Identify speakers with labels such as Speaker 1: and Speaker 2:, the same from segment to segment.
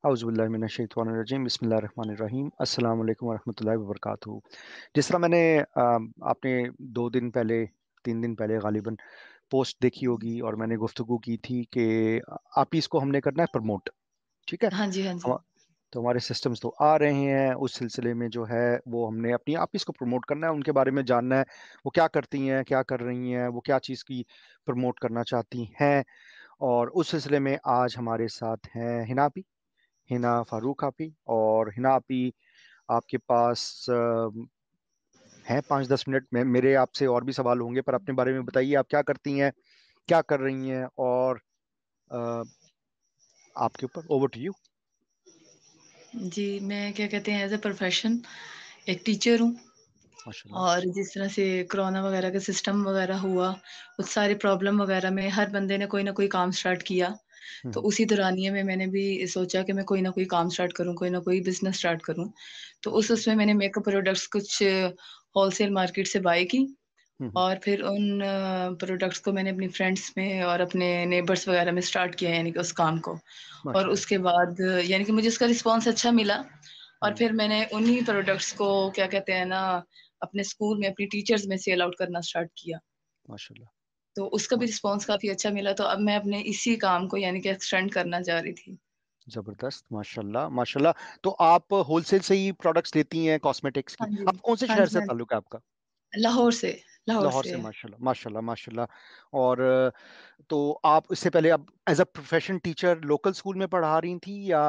Speaker 1: औज़ुबिल्लाहि बिस्मिल्लाहिर्रहमानिर्रहीम अस्सलाम वालेकुम वरहमतुल्लाहि वबरकातुहू। जिस तरह मैंने आपने 2 दिन पहले 3 दिन पहले गालिबन पोस्ट देखी होगी और मैंने गुफ्तगू की थी कि आप ही इसको हमने करना है प्रमोट। ठीक है।
Speaker 2: हाँ जी, हाँ
Speaker 1: हम
Speaker 2: जी।
Speaker 1: तो हमारे सिस्टम्स तो आ रहे हैं, उस सिलसिले में जो है वो हमने अपनी आप ही इसको प्रमोट करना है, उनके बारे में जानना है, वो क्या करती हैं, क्या कर रही हैं, वो क्या चीज़ की प्रमोट करना चाहती हैं। और उस सिलसिले में आज हमारे साथ हैं हिना फारूक आपी। और हिना आपी, आपके पास हैं 5-10 मिनट में। मेरे आपसे और भी सवाल होंगे, पर अपने बारे में बताइए, आप क्या करती हैं, क्या कर रही हैं, और अ, आपके ऊपर, ओवर टू यू।
Speaker 2: जी, मैं क्या कहते हैं एज़ अ प्रोफ़ेशन एक टीचर हूँ
Speaker 1: माशाल्लाह।
Speaker 2: और जिस तरह से कोरोना वग़ैरह का सिस्टम वग़ैरह हुआ, उस सारे प्रॉब्लम वग़ैरह में हर बंदे ने कोई न कोई काम स्टार्ट किया। तो
Speaker 1: हम्म।
Speaker 2: उसी दौरानिये में मैंने भी सोचा कि मैं कोई न कोई काम स्टार्ट करूँ, कोई न कोई बिज़नेस स्टार्ट करूँ। तो
Speaker 1: माशाल्लाह।
Speaker 2: उसमें मैंने मेकअप प्रोडक्ट्स कुछ होलसेल मार्केट से बाय की
Speaker 1: हम्म।
Speaker 2: और फिर उन प्रोडक्ट्स को मैंने अपनी फ्रेंड्स में और अपने नेबर्स वग़ैरह में स्टार्ट किया यानी कि उस काम को। और
Speaker 1: माशाल्लाह।
Speaker 2: उसके बाद यानी कि मुझे उसका रिस्पॉन्स अच्छा मिला और
Speaker 1: हम्म।
Speaker 2: फिर मैंने उन्हीं प्रोडक्ट्स को क्या कहते हैं ना, अपने स्कूल में अपनी टीचर्स में सेल आउट करना स्टार्ट किया।
Speaker 1: माशाल्लाह।
Speaker 2: तो उसका भी
Speaker 1: मा-
Speaker 2: रिस्पॉन्स काफ़ी अच्छा मिला, तो अब मैं अपने इसी काम को यानी कि एक्सटेंड करना चाह रही थी।
Speaker 1: जबरदस्त, माशाल्लाह माशाल्लाह। तो आप होलसेल से ही प्रोडक्ट्स लेती हैं कॉस्मेटिक्स
Speaker 2: हाँ
Speaker 1: की?
Speaker 2: जी।
Speaker 1: आप कौन से
Speaker 2: हाँ
Speaker 1: शहर
Speaker 2: जी,
Speaker 1: से
Speaker 2: हाँ जी।
Speaker 1: ताल्लुक है आपका?
Speaker 2: लाहौर से लाहौर
Speaker 1: लाहौर से।
Speaker 2: से।
Speaker 1: माशाल्लाह माशाल्लाह माशाल्लाह। और तो आप इससे पहले अब as a profession teacher local school में पढ़ा रही थी, या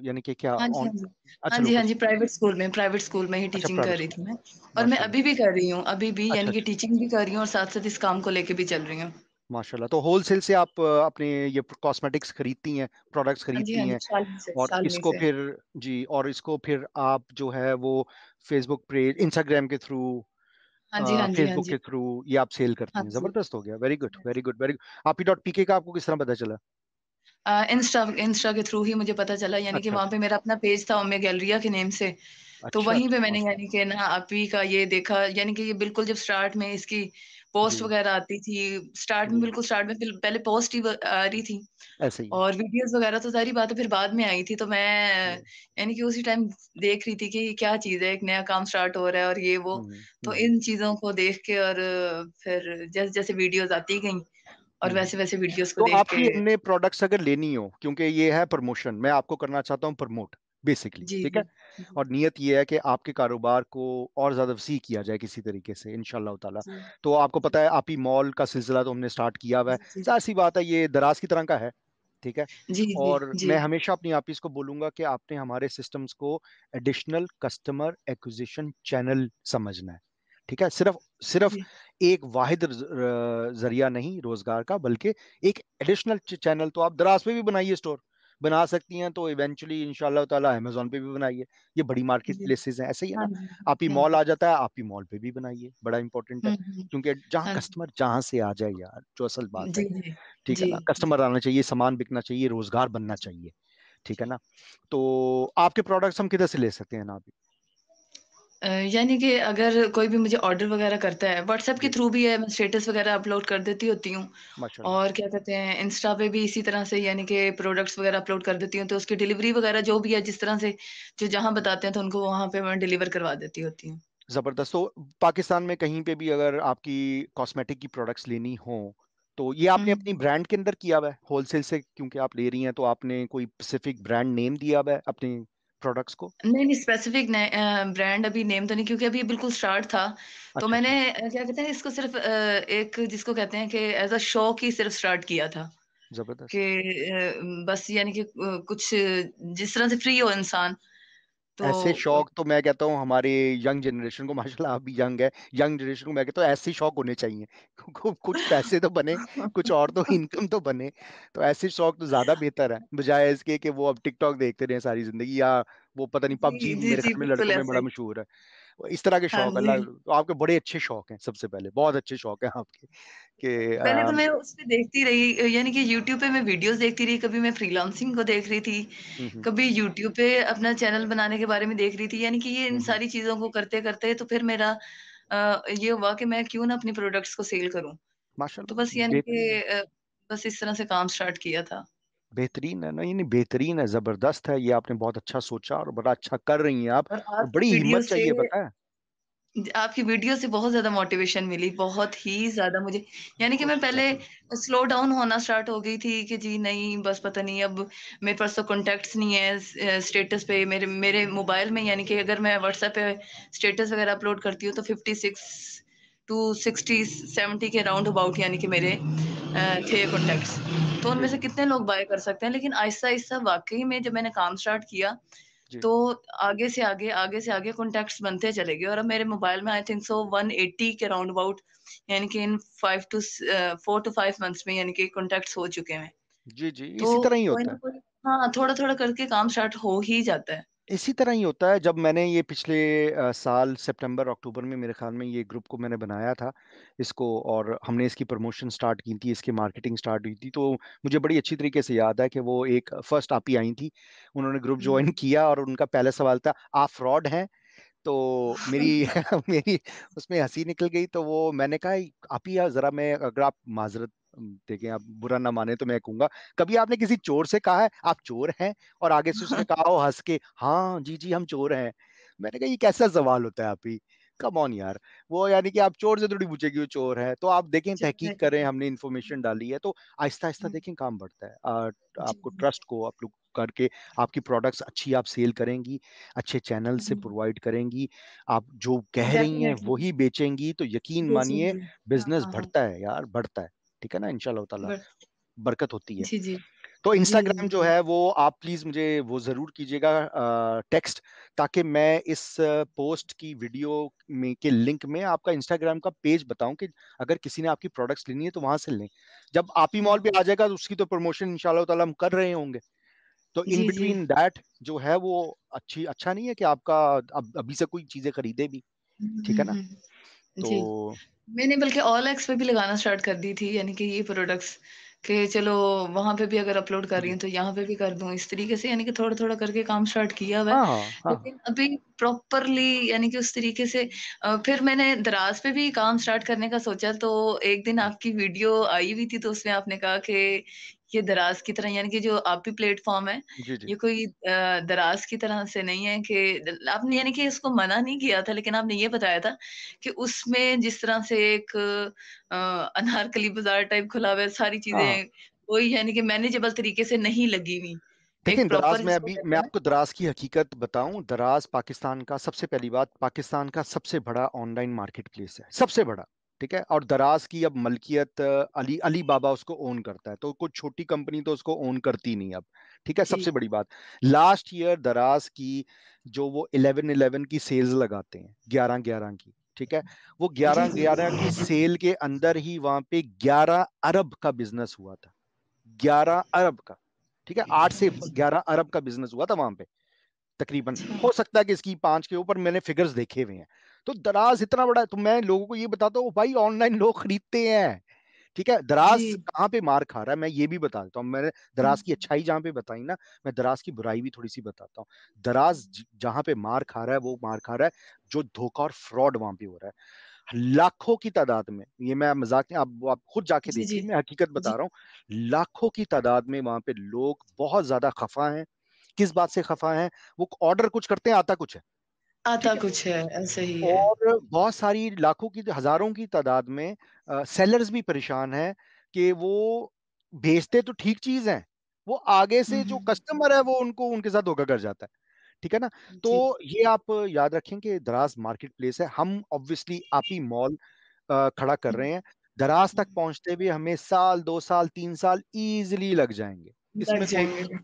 Speaker 1: यानी कि क्या
Speaker 2: हाँ जी, हाँ
Speaker 1: ऑन?
Speaker 2: जी। हाँ
Speaker 1: अच्छा,
Speaker 2: जी, हाँ
Speaker 1: लोकल
Speaker 2: जी,
Speaker 1: स्कूल।
Speaker 2: प्राइवेट स्कूल में ही
Speaker 1: अच्छा,
Speaker 2: टीचिंग कर
Speaker 1: प्राइवेट
Speaker 2: रही
Speaker 1: स्कूल।
Speaker 2: थी मैं और मैं
Speaker 1: माशाल्लाह।
Speaker 2: अभी भी कर रही हूँ, अभी भी
Speaker 1: अच्छा
Speaker 2: यानी कि
Speaker 1: अच्छा।
Speaker 2: टीचिंग भी कर रही हूँ और साथ-साथ इस काम को लेके भी चल रही हूँ।
Speaker 1: माशाल्लाह। तो होलसेल से आप अपने ये कॉस्मेटिक्स खरीदती हैं, प्रोडक्ट्स
Speaker 2: हाँ जी, हाँ
Speaker 1: खरीदती
Speaker 2: जी,
Speaker 1: हैं, और
Speaker 2: शालनी
Speaker 1: इसको
Speaker 2: से।
Speaker 1: फिर जी, और इसको फिर आप जो है वो फेसबुक पेज, इंस्टाग्राम के थ्रू,
Speaker 2: हाँ जी, हाँ जी, हाँ
Speaker 1: फेसबुक
Speaker 2: जी।
Speaker 1: के थ्रू ये आप सेल करती
Speaker 2: हाँ
Speaker 1: हैं।
Speaker 2: जी।
Speaker 1: जबरदस्त हो गया, very good very good very good. आप ही डॉट पीके का आपको किस तरह पता चला?
Speaker 2: इंस्टा के थ्रू ही मुझे पता चला यानी कि
Speaker 1: अच्छा
Speaker 2: वहाँ
Speaker 1: अच्छा
Speaker 2: पे मेरा अपना पेज था ओमे गैलरिया के नेम से। तो
Speaker 1: अच्छा
Speaker 2: वहीं पे
Speaker 1: अच्छा।
Speaker 2: मैंने
Speaker 1: माशाल्लाह।
Speaker 2: यानी कि ना आप ही का ये देखा यानी कि ये बिल्कुल जब स्टार्ट में इसकी पोस्ट
Speaker 1: जी
Speaker 2: वगैरह आती थी, स्टार्ट में
Speaker 1: जी।
Speaker 2: बिल्कुल स्टार्ट में पहले पोस्ट ही आ रही थी
Speaker 1: ऐसे ही है।
Speaker 2: और वीडियोज़ वगैरह तो ज़ाहिर बात है फिर बाद में आई थी। तो मैं
Speaker 1: जी।
Speaker 2: यानी कि उसी टाइम देख रही थी कि ये क्या चीज़ है, एक नया काम स्टार्ट हो रहा है और ये वो। तो
Speaker 1: हम्म।
Speaker 2: इन चीज़ों को देख के और फिर जैसे-जैसे वीडियोज़ आती गईं और
Speaker 1: हम्म।
Speaker 2: वैसे-वैसे वीडियोज़ को
Speaker 1: तो
Speaker 2: देख
Speaker 1: आपकी
Speaker 2: के।
Speaker 1: अपने प्रोडक्ट्स अगर लेनी हो, क्योंकि ये है प्रमोशन, मैं आपको करना चाहता हूँ प्रमोट बेसिकली,
Speaker 2: जी,
Speaker 1: ठीक है।
Speaker 2: जी। जी,
Speaker 1: और नियत ये है कि आपके कारोबार को और ज्यादा वसी किया जाए किसी तरीके से, इंशाल्लाह ताला।
Speaker 2: जी।
Speaker 1: तो आपको
Speaker 2: जी,
Speaker 1: पता है, आप ही मॉल का सिलसिला तो हमने स्टार्ट किया हुआ है।
Speaker 2: जी, जी,
Speaker 1: जाहिर सी बात है, ये दराज की तरह का है, ठीक है।
Speaker 2: जी, जी,
Speaker 1: और
Speaker 2: जी,
Speaker 1: मैं हमेशा अपनी आपीस को बोलूंगा कि आपने हमारे सिस्टम्स को एडिशनल कस्टमर एक्विजिशन चैनल समझना है, ठीक है। सिर्फ सिर्फ
Speaker 2: जी,
Speaker 1: एक वाहिद जरिया नहीं रोजगार का, बल्कि एक एडिशनल चैनल। तो आप दराज पे भी बनाइए, स्टोर बना सकती हैं, तो इवेंचुअली इंशाल्लाह ताला अमेजोन पे भी बनाइए। ये बड़ी मार्केट
Speaker 2: जी।
Speaker 1: प्लेसेस हैं, ऐसे ही है
Speaker 2: हाँ
Speaker 1: ना।
Speaker 2: जी,
Speaker 1: आप ही
Speaker 2: हाँ
Speaker 1: मॉल
Speaker 2: जी।
Speaker 1: आ जाता है, आप ही मॉल पे भी बनाइए, बड़ा इंपॉर्टेंट है।
Speaker 2: हुँ, हुँ।
Speaker 1: क्योंकि जहाँ
Speaker 2: हाँ जी।
Speaker 1: कस्टमर जहां से आ जाए यार, जो असल बात है,
Speaker 2: जी, जी।
Speaker 1: ठीक है
Speaker 2: जी,
Speaker 1: ना,
Speaker 2: जी,
Speaker 1: कस्टमर आना चाहिए, सामान बिकना चाहिए, रोजगार बनना
Speaker 2: जी,
Speaker 1: चाहिए, ठीक है
Speaker 2: जी।
Speaker 1: ना। तो आपके प्रोडक्ट्स हम किधर से ले सकते हैं ना अभी?
Speaker 2: यानी कि अगर कोई भी मुझे ऑर्डर वगैरह करता है, व्हाट्सएप के
Speaker 1: जी।
Speaker 2: थ्रू भी है, मैं स्टेटस वगैरह अपलोड कर देती होती हूँ
Speaker 1: माशाल्लाह।
Speaker 2: और क्या कहते हैं, इंस्टा पे भी इसी तरह से यानी कि प्रोडक्ट्स वगैरह अपलोड कर देती हूँ, तो उसकी डिलीवरी वगैरह जो भी है, जिस तरह से जो जहाँ बताते हैं, तो उनको वहाँ पे मैं डिलीवर करवा देती होती हूँ।
Speaker 1: जबरदस्त। तो पाकिस्तान में कहीं पे भी अगर आपकी कॉस्मेटिक की प्रोडक्ट्स लेनी हो, तो ये आपने
Speaker 2: हुँ।
Speaker 1: अपनी ब्रांड के अंदर किया हुआ है होलसेल से, क्योंकि आप ले रही हैं, तो आपने कोई स्पेसिफिक ब्रांड नेम दिया हुआ है अपनी प्रोडक्ट्स को?
Speaker 2: नहीं, नहीं स्पेसिफिक ब्रांड अभी नेम तो नहीं क्योंकि अभी ये बिल्कुल स्टार्ट था। तो
Speaker 1: अच्छा
Speaker 2: मैंने
Speaker 1: अच्छा।
Speaker 2: क्या कहते हैं इसको सिर्फ़ एक जिसको कहते हैं कि एज़ अ शौक ही सिर्फ़ स्टार्ट किया था
Speaker 1: जबरदस्त।
Speaker 2: कि बस यानी कि कुछ जिस तरह से फ्री हो इंसान तो
Speaker 1: ऐसे शौक तो मैं कहता हूँ हमारे यंग जनरेशन को, माशाल्लाह आप भी यंग है, यंग जनरेशन को मैं कहता हूँ ऐसे शौक होने चाहिए। कुछ पैसे तो बने, कुछ और तो इनकम तो बने। तो ऐसे शौक तो ज्यादा बेहतर है, बजाय इसके कि वो अब टिकटॉक देखते रहे सारी जिंदगी, या वो पता नहीं,
Speaker 2: जी,
Speaker 1: पबजी
Speaker 2: जी,
Speaker 1: मेरे
Speaker 2: जी,
Speaker 1: ख्याल में
Speaker 2: बिल्कुल
Speaker 1: लड़कों में
Speaker 2: ऐसे
Speaker 1: बड़ा
Speaker 2: ही।
Speaker 1: मशहूर है। इस तरह के
Speaker 2: हाँ
Speaker 1: शौक,
Speaker 2: जी।
Speaker 1: अल्लाह, तो आपके बड़े अच्छे शौक हैं, सबसे पहले बहुत अच्छे शौक हैं आपके, कि
Speaker 2: पहले तो मैं उस पे देखती रही यानी कि यूट्यूब पे मैं वीडियोज़ देखती रही, कभी मैं फ्रीलांसिंग को देख रही थी,
Speaker 1: हम्म
Speaker 2: कभी यूट्यूब पे अपना चैनल बनाने के बारे में देख रही थी। यानी कि ये इन
Speaker 1: हम्म।
Speaker 2: सारी चीज़ों को करते-करते तो फिर मेरा ये हुआ कि मैं क्यों ना अपनी प्रोडक्ट्स को सेल करूँ। तो
Speaker 1: माशाल्लाह,
Speaker 2: बस यानी कि
Speaker 1: बेहतरीन है।
Speaker 2: बस इस तरह से काम स्टार्ट किया था।
Speaker 1: बेहतरीन है ना, ये नहीं बेहतरीन है, जबरदस्त है, ये आपने बहुत अच्छा सोचा और बड़ा अच्छा कर रही हैं आप।
Speaker 2: और
Speaker 1: और
Speaker 2: आपकी
Speaker 1: बड़ी
Speaker 2: वीडियो
Speaker 1: हिम्मत
Speaker 2: से
Speaker 1: चाहिए पता है।
Speaker 2: आपकी वीडियो से बहुत ज्यादा मोटिवेशन मिली, बहुत ही ज्यादा मुझे। यानी कि
Speaker 1: बहुत
Speaker 2: मैं
Speaker 1: शुक्रिया
Speaker 2: पहले
Speaker 1: आपका।
Speaker 2: स्लो डाउन होना स्टार्ट हो गई थी कि जी नहीं बस पता नहीं, अब मेरे पास तो कॉन्टेक्ट्स नहीं है स्टेटस पे, मेरे मेरे मोबाइल में। यानी कि अगर मैं व्हाट्सएप पे स्टेटस वगैरह अपलोड करती हूँ तो 56 to 60 70 के राउंड अबाउट यानी कि मेरे थे कॉन्टेक्ट्स। तो
Speaker 1: जी
Speaker 2: उनमें से
Speaker 1: जी
Speaker 2: कितने लोग बाय कर सकते हैं। लेकिन आहिस्ता आहिस्ता वाकई में जब मैंने काम स्टार्ट किया
Speaker 1: जी
Speaker 2: तो आगे से आगे कॉन्टैक्ट्स बनते चले गए। और अब मेरे मोबाइल में आई थिंक सो 180 के राउंड अबाउट, यानी कि इन 4 to 5 मंथ्स में यानी कि कॉन्टैक्ट्स हो चुके हैं।
Speaker 1: जी जी,
Speaker 2: तो
Speaker 1: इसी तरह ही
Speaker 2: कोई
Speaker 1: होता
Speaker 2: ना
Speaker 1: है।
Speaker 2: कोई, हाँ, थोड़ा-थोड़ा करके काम स्टार्ट हो ही जाता है।
Speaker 1: इसी तरह ही होता है। जब मैंने ये पिछले साल सितंबर अक्टूबर में मेरे ख्याल में ये ग्रुप को मैंने बनाया था इसको, और हमने इसकी प्रमोशन स्टार्ट की थी, इसकी मार्केटिंग स्टार्ट हुई थी, तो मुझे बड़ी अच्छी तरीके से याद है कि वो एक फर्स्ट आप ही आई थी, उन्होंने ग्रुप
Speaker 2: हुँ।
Speaker 1: ज्वाइन किया और उनका पहला सवाल था आप फ्रॉड हैं। तो मेरी मेरी उसमें हंसी निकल गई। तो वो मैंने कहा आप ही जरा, मैं अगर आप माजरत देखें, आप बुरा ना माने तो मैं कहूंगा, कभी आपने किसी चोर से कहा है आप चोर हैं? और आगे से उसने कहा हो हंस के, हाँ जी जी हम चोर हैं। मैंने कहा ये कैसा सवाल होता है आप ही, कम ऑन यार। वो यानी कि आप चोर से थोड़ी पूछेगी वो चोर है। तो आप देखें, तहकीक करें, हमने इन्फॉर्मेशन डाली है, तो आहिस्ता आहिस्ता
Speaker 2: हुँ,
Speaker 1: देखें काम बढ़ता है।
Speaker 2: जी।
Speaker 1: आपको ट्रस्ट को आप लोग करके आपकी प्रोडक्ट्स अच्छी आप सेल करेंगी, अच्छे चैनल से
Speaker 2: हुँ,
Speaker 1: प्रोवाइड करेंगी, आप जो कह रही हैं
Speaker 2: डेफ़िनेटली
Speaker 1: वही बेचेंगी, तो यकीन मानिए
Speaker 2: बेचेंगी। हाँ,
Speaker 1: बिजनेस
Speaker 2: हाँ, हाँ।
Speaker 1: बढ़ता है यार, बढ़ता है। ठीक है ना, इंशाल्लाह ताला
Speaker 2: बट
Speaker 1: बरकत होती है।
Speaker 2: जी, जी।
Speaker 1: तो
Speaker 2: जी,
Speaker 1: इंस्टाग्राम जो है वो आप प्लीज मुझे वो जरूर कीजिएगा टेक्स्ट, ताकि मैं इस पोस्ट की वीडियो में के लिंक में आपका इंस्टाग्राम का पेज बताऊं कि अगर किसी ने आपकी प्रोडक्ट्स लेनी है तो वहां से लें। जब आप ही मॉल पे
Speaker 2: हाँ।
Speaker 1: आ जाएगा तो उसकी तो प्रमोशन इंशाल्लाह ताला हम कर रहे होंगे। तो इन
Speaker 2: जी, जी।
Speaker 1: बिटवीन दैट जो है वो अच्छा नहीं है कि आपका अब अभी से कोई चीजें खरीदे भी।
Speaker 2: हुँ,
Speaker 1: ठीक है
Speaker 2: हुँ,
Speaker 1: ना।
Speaker 2: हुँ।
Speaker 1: तो
Speaker 2: जी। मैंने बल्कि OLX पे भी लगाना स्टार्ट कर दी थी, यानी कि ये प्रोडक्ट्स के चलो वहाँ पे भी अगर अपलोड कर रही
Speaker 1: जी
Speaker 2: हूँ तो यहाँ पे भी कर दूँ, इस तरीके से यानी कि थोड़ा-थोड़ा करके काम स्टार्ट किया हुआ है।
Speaker 1: हाँ हाँ हाँ।
Speaker 2: लेकिन अभी प्रॉपरली यानी कि उस तरीके से फिर मैंने दराज़ पे भी काम स्टार्ट करने का सोचा, तो एक दिन आपकी वीडियो आई हुई थी तो उसमें आपने कहा कि ये दराज़ की तरह, यानी कि जो आप भी प्लेटफ़ॉर्म है,
Speaker 1: जी जी
Speaker 2: ये कोई दराज़ की तरह से नहीं है कि आपने यानी कि इसको मना नहीं किया था, लेकिन आपने ये बताया था कि उसमें जिस तरह से एक अनारकली बाज़ार टाइप खुला हुआ है, सारी
Speaker 1: हाँ हाँ।
Speaker 2: चीज़ें वही यानी कि मैनेजेबल तरीके से नहीं लगी हुई।
Speaker 1: देखिए
Speaker 2: एक
Speaker 1: दराज
Speaker 2: प्रॉपर
Speaker 1: में,
Speaker 2: जिसको
Speaker 1: अभी मैं
Speaker 2: कहते हैं ना।
Speaker 1: आपको दराज की हकीकत बताऊं, दराज पाकिस्तान का, सबसे पहली बात, पाकिस्तान का सबसे बड़ा ऑनलाइन मार्केट प्लेस है, सबसे बड़ा। ठीक है। और दराज की अब मलकियत अली अली बाबा उसको ओन करता है, तो कोई छोटी कंपनी तो उसको ओन करती नहीं अब। ठीक है,
Speaker 2: जी।
Speaker 1: सबसे बड़ी बात, लास्ट ईयर दराज की जो वो 11-11 की सेल्स लगाते हैं, 11-11 की, ठीक है, वो
Speaker 2: जी,
Speaker 1: 11-11 की
Speaker 2: जी।
Speaker 1: सेल के अंदर ही वहां पे 11 अरब का बिजनेस हुआ था। 11 अरब का। ठीक है, 8 से 11 अरब का बिजनेस हुआ था वहां पे तकरीबन।
Speaker 2: अच्छा।
Speaker 1: हो सकता है कि इसकी 5 के ऊपर, मैंने फिगर्स देखे हुए हैं। तो दराज इतना बड़ा है, तो मैं लोगों को ये बताता हूँ भाई ऑनलाइन लोग खरीदते हैं। ठीक है,
Speaker 2: जी।
Speaker 1: दराज कहाँ पे मार खा रहा है मैं ये भी बता देता हूँ। मैंने
Speaker 2: हुँ,
Speaker 1: दराज की अच्छाई जहां पे बताई ना, मैं दराज की बुराई भी थोड़ी सी बताता हूँ। दराज जहां पे मार खा रहा है, वो मार खा रहा है जो धोखा और फ्रॉड वहां पे हो रहा है, लाखों की तादाद में। ये मैं मजाक नहीं, आप खुद जाके
Speaker 2: जी, जी।
Speaker 1: देखिए, मैं हकीकत बता
Speaker 2: जी,
Speaker 1: रहा हूँ। लाखों की तादाद में वहां पे लोग बहुत ज्यादा खफा हैं। किस बात से खफा हैं? वो ऑर्डर कुछ करते हैं, आता कुछ है।
Speaker 2: आता
Speaker 1: ठीक है।
Speaker 2: कुछ है, ऐसा ही है।
Speaker 1: और बहुत सारी लाखों की, हजारों की तादाद में सेलर्स भी परेशान हैं कि वो भेजते तो ठीक चीज है, वो आगे
Speaker 2: हुँ,
Speaker 1: से जो
Speaker 2: हुँ।
Speaker 1: कस्टमर है वो उनको उनके साथ धोखा कर जाता है। ठीक है ना। तो
Speaker 2: जी।
Speaker 1: ये आप याद रखें कि दराज मार्केट प्लेस है। हम ऑब्वियसली आप ही मॉल खड़ा कर
Speaker 2: हुँ,
Speaker 1: रहे हैं। दराज
Speaker 2: हुँ।
Speaker 1: तक पहुंचते हुए हमें साल, 2 साल, 3 साल इजीली लग जाएंगे,
Speaker 2: लग
Speaker 1: इसमें कोई,
Speaker 2: जाएँगे।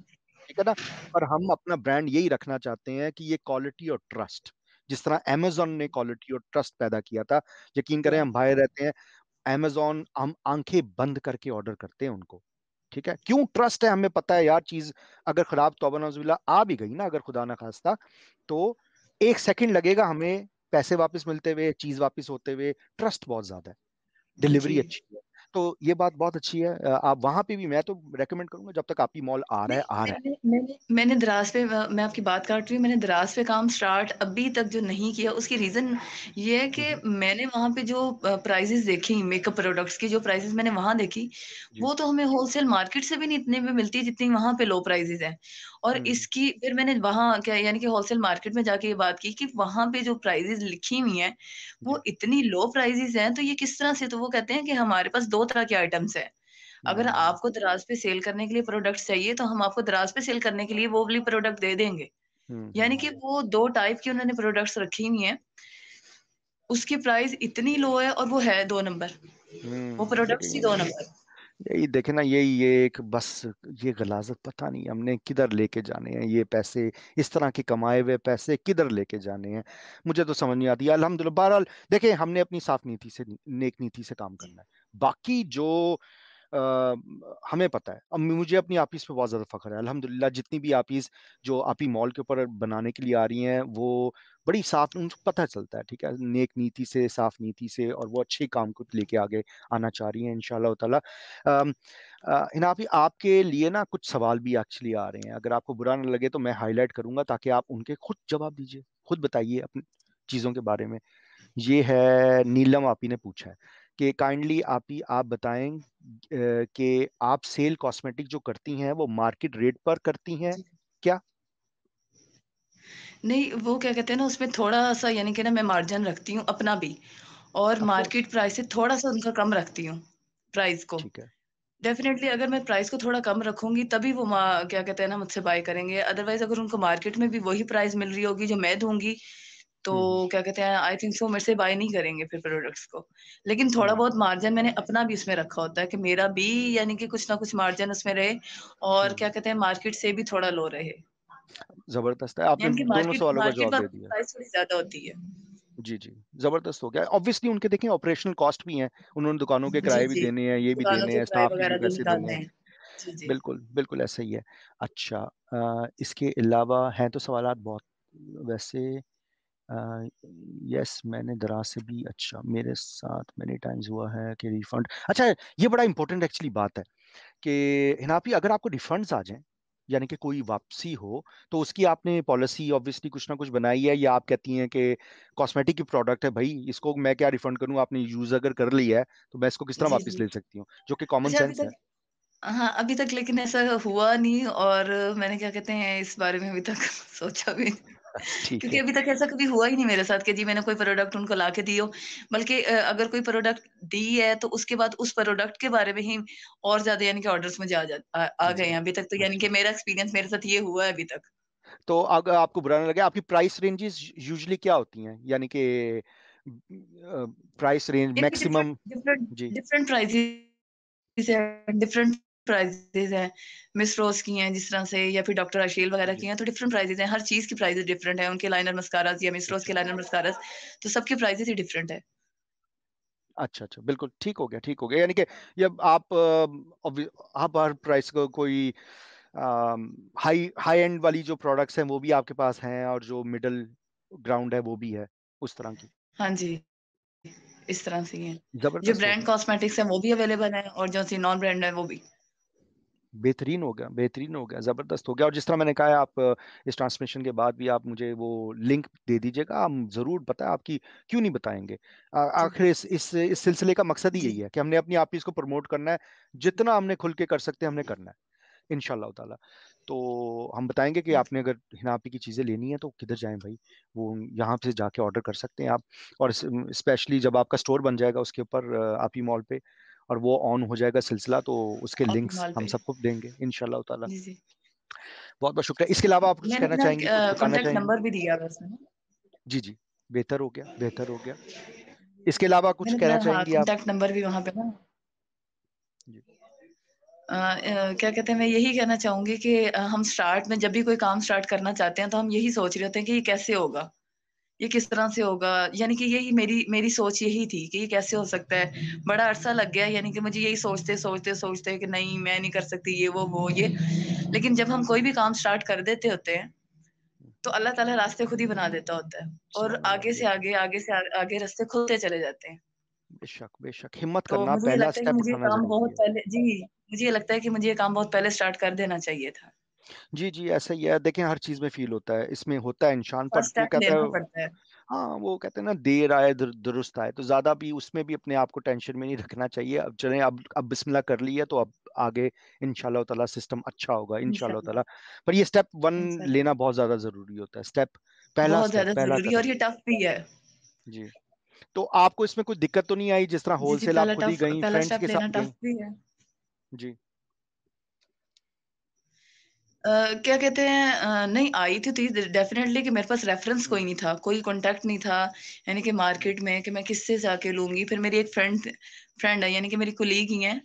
Speaker 1: ठीक है ना। पर हम अपना ब्रांड यही रखना चाहते हैं कि ये क्वालिटी और ट्रस्ट, जिस तरह अमेजोन ने क्वालिटी और ट्रस्ट पैदा किया था, यकीन करें हम बाहर रहते हैं, अमेजोन हम आंखें बंद करके ऑर्डर करते हैं उनको। ठीक है, क्यों? ट्रस्ट है, हमें पता है यार चीज अगर खराब तौबा नौजुबिल्ला आ भी गई ना, अगर खुदा ना खास्ता, तो 1 सेकंड लगेगा हमें पैसे वापस मिलते हुए, चीज वापस होते हुए। ट्रस्ट बहुत ज्यादा है,
Speaker 2: जी।
Speaker 1: डिलीवरी अच्छी है। तो ये बात बहुत अच्छी है। आप वहां पे भी, मैं तो रेकमेंड करूंगा जब तक आपकी मॉल आ रहा
Speaker 2: नहीं,
Speaker 1: है, आ रहा है।
Speaker 2: मैंने दराज पे, मैं आपकी बात काट रही हूँ, मैंने दराज पे काम स्टार्ट अभी तक जो नहीं किया, उसकी रीजन ये है कि
Speaker 1: हम्म।
Speaker 2: मैंने वहां पे जो प्राइसेस देखी मेकअप प्रोडक्ट्स की, जो प्राइसेस मैंने वहां देखी,
Speaker 1: जी।
Speaker 2: वो तो हमें होलसेल मार्केट से भी नहीं इतने में मिलती जितनी वहां पे लो प्राइसेस हैं। और
Speaker 1: हम्म।
Speaker 2: इसकी फिर मैंने वहां क्या यानी कि होलसेल मार्केट में जाके ये बात की कि वहां पे जो प्राइसेस लिखी हुई हैं
Speaker 1: जी
Speaker 2: वो इतनी लो प्राइसेस हैं, तो ये किस तरह से, तो वो कहते हैं कि हमारे पास दो तरह के आइटम्स है। अगर
Speaker 1: हम्म।
Speaker 2: आपको दराज पे सेल करने के लिए प्रोडक्ट्स चाहिए तो हम आपको दराज पे सेल करने के लिए वो वाली प्रोडक्ट दे देंगे। यानी कि
Speaker 1: हम्म।
Speaker 2: वो दो टाइप की उन्होंने प्रोडक्ट्स रखी हुई हैं, उसकी प्राइस इतनी लो है और वो है 2 नंबर, वो
Speaker 1: देखिए
Speaker 2: प्रोडक्ट्स ही 2 नंबर।
Speaker 1: यही देखे ना, यही ये एक बस, ये गलाजत, पता नहीं हमने किधर लेके जाने हैं ये पैसे, इस तरह के कमाए हुए पैसे किधर लेके जाने हैं, मुझे तो समझ नहीं आती। अल्हम्दुलिल्लाह, बहरहाल देखिए, हमने अपनी साफ नीति से, नेक नीति से काम
Speaker 2: जी
Speaker 1: करना है। बाकी जो आ, हमें पता है, अब मुझे अपनी ऑफिस पे बहुत ज़्यादा फख्र है अल्हम्दुलिल्लाह। जितनी भी ऑफिस जो आप ही मॉल के ऊपर बनाने के लिए आ रही हैं, वो बड़ी साफ, उनको पता चलता है, ठीक है, नेक नीति से, साफ नीति से, और वो अच्छे काम को लेके आगे आना चाह रही हैं इंशाल्लाह ताला। इनाफी, आपके लिए ना कुछ सवाल भी एक्चुअली आ रहे हैं, अगर आपको बुरा ना लगे तो मैं हाईलाइट करूंगा ताकि आप उनके खुद जवाब दीजिए, खुद बताइए अपनी चीज़ों के बारे में। ये है, नीलम आपी ने पूछा है कि काइंडली आपी आप बताएं कि आप सेल कॉस्मेटिक जो करती हैं वो मार्केट रेट पर करती हैं
Speaker 2: जी।
Speaker 1: क्या?
Speaker 2: नहीं, वो क्या कहते हैं ना, उसमें थोड़ा सा यानी कि ना मैं मार्जिन रखती हूँ अपना भी, और
Speaker 1: ऑफ कोर्स।
Speaker 2: मार्केट प्राइस से थोड़ा सा उनका कम रखती हूँ प्राइस को।
Speaker 1: ठीक है।
Speaker 2: डेफिनेटली अगर मैं प्राइस को थोड़ा कम रखूंगी तभी वो क्या कहते हैं ना मुझसे बाय करेंगे, अदरवाइज अगर उनको मार्केट में भी वही प्राइस मिल रही होगी जो मैं दूंगी, तो
Speaker 1: हम्म।
Speaker 2: क्या कहते हैं, आई थिंक सो मेरे से बाय नहीं करेंगे फिर प्रोडक्ट्स को। लेकिन थोड़ा
Speaker 1: हम्म।
Speaker 2: बहुत मार्जिन मैंने अपना भी इसमें रखा होता है कि मेरा भी यानी कि कुछ ना कुछ मार्जिन उसमें रहे, और
Speaker 1: हम्म।
Speaker 2: क्या कहते हैं मार्केट से भी थोड़ा लो रहे।
Speaker 1: जबरदस्त है, आपने
Speaker 2: यानी कि
Speaker 1: दोनों
Speaker 2: मार्केट
Speaker 1: सवालों का
Speaker 2: मार्केट
Speaker 1: जवाब
Speaker 2: में
Speaker 1: दे दिया।
Speaker 2: प्राइस थोड़ी ज्यादा होती है।
Speaker 1: जी जी, जबरदस्त हो गया। ऑब्वियसली उनके देखें ऑपरेशनल कॉस्ट भी हैं, उन्होंने दुकानों के
Speaker 2: जी
Speaker 1: किराए भी
Speaker 2: जी,
Speaker 1: देने हैं, ये भी
Speaker 2: दुकानों
Speaker 1: देने
Speaker 2: के
Speaker 1: हैं,
Speaker 2: किराए
Speaker 1: स्टाफ के भी
Speaker 2: वगैरह भी
Speaker 1: पैसे देने
Speaker 2: निकालने
Speaker 1: हैं।
Speaker 2: हैं। जी जी।
Speaker 1: बिल्कुल बिल्कुल ऐसा ही है। अच्छा, इसके अलावा हैं तो सवालात बहुत वैसे। यस, मैंने दराज से भी, अच्छा, मेरे साथ मैनी टाइम्स हुआ है कि रिफंड, अच्छा, ये बड़ा इंपॉर्टेंट एक्चुअली बात है कि हिनापी, अगर आपको रिफंड्स आ जाएं, यानी कि कोई वापसी हो, तो उसकी आपने पॉलिसी ऑब्वियसली कुछ ना कुछ बनाई है, या आप कहती हैं कि कॉस्मेटिक की प्रोडक्ट है भाई, इसको मैं क्या रिफंड करूं, आपने यूज अगर कर लिया है तो मैं इसको किस तरह
Speaker 2: जी
Speaker 1: वापस
Speaker 2: जी।
Speaker 1: ले सकती हूँ, जो कि कॉमन
Speaker 2: अच्छा, अभी
Speaker 1: सेंस है।
Speaker 2: तक, हाँ, अभी तक लेकिन ऐसा हुआ नहीं, और मैंने क्या कहते हैं इस बारे में अभी तक सोचा भी नहीं।
Speaker 1: ठीक
Speaker 2: क्योंकि
Speaker 1: है।
Speaker 2: अभी तक ऐसा कभी हुआ ही नहीं मेरे साथ कि जी मैंने कोई प्रोडक्ट उनको ला के दी हो। बल्कि अगर कोई प्रोडक्ट दी है तो उसके बाद उस प्रोडक्ट के बारे में ही और ज़्यादा यानी कि ऑर्डर्स मुझे आ गए
Speaker 1: जी।
Speaker 2: हैं अभी तक, तो यानी कि
Speaker 1: अच्छा,
Speaker 2: मेरा एक्सपीरियंस मेरे साथ ये हुआ है अभी तक।
Speaker 1: तो अगर आपको बुरा ना लगे, आपकी प्राइस रेंजेस यूजुअली क्या होती हैं, यानी कि प्राइस रेंज
Speaker 2: इनकी डिफरेंट
Speaker 1: मैक्सिमम?
Speaker 2: डिफरेंट
Speaker 1: जी
Speaker 2: डिफरेंट प्राइसेस है, डिफरेंट प्राइसेस हैं। मिस रोज की हैं जिस तरह से, या फिर डॉक्टर अशील वगैरह
Speaker 1: जी।
Speaker 2: की हैं, तो डिफरेंट प्राइसेस हैं, हर चीज़ की प्राइसेस डिफरेंट है, उनके लाइनर मस्कारास या मिस रोज
Speaker 1: अच्छा
Speaker 2: के लाइनर मस्कारास, तो सबके प्राइसेस ही डिफरेंट है।
Speaker 1: अच्छा अच्छा, बिल्कुल ठीक हो गया, ठीक हो गया, यानी कि ये आप हर प्राइस को कोई हाई हाई एंड वाली जो प्रोडक्ट्स हैं वो भी आपके पास हैं, और जो मिडिल ग्राउंड है वो भी है, उस तरह की।
Speaker 2: हाँ जी, इस तरह से ही है। जो
Speaker 1: जबरदस्त हो
Speaker 2: ब्रांड
Speaker 1: गया।
Speaker 2: कॉस्मेटिक्स है वो भी अवेलेबल है, और जो सी नॉन ब्रांड है वो भी।
Speaker 1: बेहतरीन हो गया, बेहतरीन हो गया, जबरदस्त हो गया। और जिस तरह मैंने कहा है, आप इस ट्रांसमिशन के बाद भी आप मुझे वो लिंक दे दीजिएगा, हम जरूर, पता है आपकी, क्यों नहीं बताएंगे।
Speaker 2: जी,
Speaker 1: आखिर इस सिलसिले का मकसद ही
Speaker 2: जी,
Speaker 1: यही है कि हमने अपनी आप इसको प्रमोट करना है, जितना हमने खुल के कर सकते हैं हमने करना है इंशाल्लाह ताला। तो हम बताएंगे कि
Speaker 2: जी,
Speaker 1: आपने अगर हिनापी की चीज़ें लेनी है तो किधर जाएं भाई, वो यहाँ से जाके ऑर्डर कर सकते हैं आप। और स्पेशली जब आपका स्टोर बन जाएगा उसके ऊपर, आप ही मॉल पे, और वो ऑन हो जाएगा सिलसिला, तो उसके
Speaker 2: शॉपिंग
Speaker 1: लिंक्स
Speaker 2: मॉल
Speaker 1: हम
Speaker 2: पे।
Speaker 1: सबको देंगे इंशाल्लाह ताला।
Speaker 2: जी, जी।
Speaker 1: बहुत बहुत शुक्रिया। इसके अलावा आप कुछ
Speaker 2: मैंने
Speaker 1: कहना
Speaker 2: अपना
Speaker 1: चाहेंगी, कुछ बताना
Speaker 2: कॉन्टैक्ट
Speaker 1: चाहेंगी?
Speaker 2: नंबर भी दिया है उसमें ना।
Speaker 1: जी जी, बेहतर हो गया, बेहतर हो गया। इसके अलावा कुछ
Speaker 2: मैंने
Speaker 1: कहना
Speaker 2: अपना, हाँ,
Speaker 1: चाहेंगी आप?
Speaker 2: कॉन्टैक्ट नंबर भी वहाँ पे ना।
Speaker 1: जी
Speaker 2: क्या कहते हैं, मैं यही कहना चाहूँगी कि हम स्टार्ट में जब भी कोई काम स्टार्ट करना चाहते हैं तो हम यही सोच रहे होते हैं कि ये कैसे होगा? ये किस तरह से होगा? यानी कि यही मेरी मेरी सोच यही थी कि ये कैसे हो सकता है? बड़ा अरसा लग गया यानी कि मुझे यही सोचते कि नहीं मैं नहीं कर सकती ये वो ये। लेकिन जब हम कोई भी काम स्टार्ट कर देते होते हैं, तो अल्लाह ताला रास्ते खुद ही बना देता होता है, और
Speaker 1: सुभान अल्लाह,
Speaker 2: आगे से
Speaker 1: बिल्कुल
Speaker 2: आगे, आगे से आगे रास्ते खुलते चले जाते हैं।
Speaker 1: बेशक बेशक, हिम्मत
Speaker 2: तो
Speaker 1: करना,
Speaker 2: मुझे ये
Speaker 1: पहला
Speaker 2: लगता है कि
Speaker 1: स्टेप
Speaker 2: मुझे ये
Speaker 1: उठाना
Speaker 2: काम
Speaker 1: जरूरी
Speaker 2: बहुत
Speaker 1: है।
Speaker 2: पहले जी, मुझे ये लगता है कि मुझे ये काम बहुत पहले स्टार्ट कर देना चाहिए था।
Speaker 1: जी जी, ऐसा ही है। देखें, हर चीज में फील होता है, इसमें होता है इंसान, पर
Speaker 2: फर्स्ट
Speaker 1: वो
Speaker 2: स्टेप
Speaker 1: कहता है,
Speaker 2: लेना पड़ता है।
Speaker 1: हाँ वो कहते हैं ना, देर आए दुरुस्त आए। तो ज्यादा भी उसमें भी अपने आप को टेंशन में नहीं रखना चाहिए। अब चलें, अब बिस्मिल्लाह कर लिया तो अब आगे इंशाल्लाह ताला सिस्टम अच्छा होगा, इंशाल्लाह
Speaker 2: इंशाल्लाह,
Speaker 1: ताला। पर ये स्टेप वन
Speaker 2: इंशाल्लाह।
Speaker 1: लेना बहुत ज्यादा जरूरी होता है। स्टेप, पहला
Speaker 2: बहुत
Speaker 1: स्टेप,
Speaker 2: ज़्यादा
Speaker 1: पहला
Speaker 2: ज़रूरी है और
Speaker 1: कदम।
Speaker 2: ये टफ भी है।
Speaker 1: जी। तो आपको इसमें कोई दिक्कत तो नहीं आई, जिस तरह
Speaker 2: जी, जी,
Speaker 1: होलसेल आप खुद ही गई,
Speaker 2: पहला
Speaker 1: फ्रेंड्स
Speaker 2: स्टेप
Speaker 1: के
Speaker 2: लेना
Speaker 1: साथ गई?
Speaker 2: टफ भी है।
Speaker 1: जी
Speaker 2: क्या कहते हैं नहीं आई थी डेफ़िनेटली कि मेरे पास रेफ़रेंस कोई
Speaker 1: हम्म,
Speaker 2: नहीं था, कोई कॉन्टैक्ट नहीं था, यानी कि
Speaker 1: जी
Speaker 2: मार्केट में कि मैं किससे जाके लूँगी। फिर मेरी एक फ्रेंड है, यानी कि मेरी कोलीग ही हैं।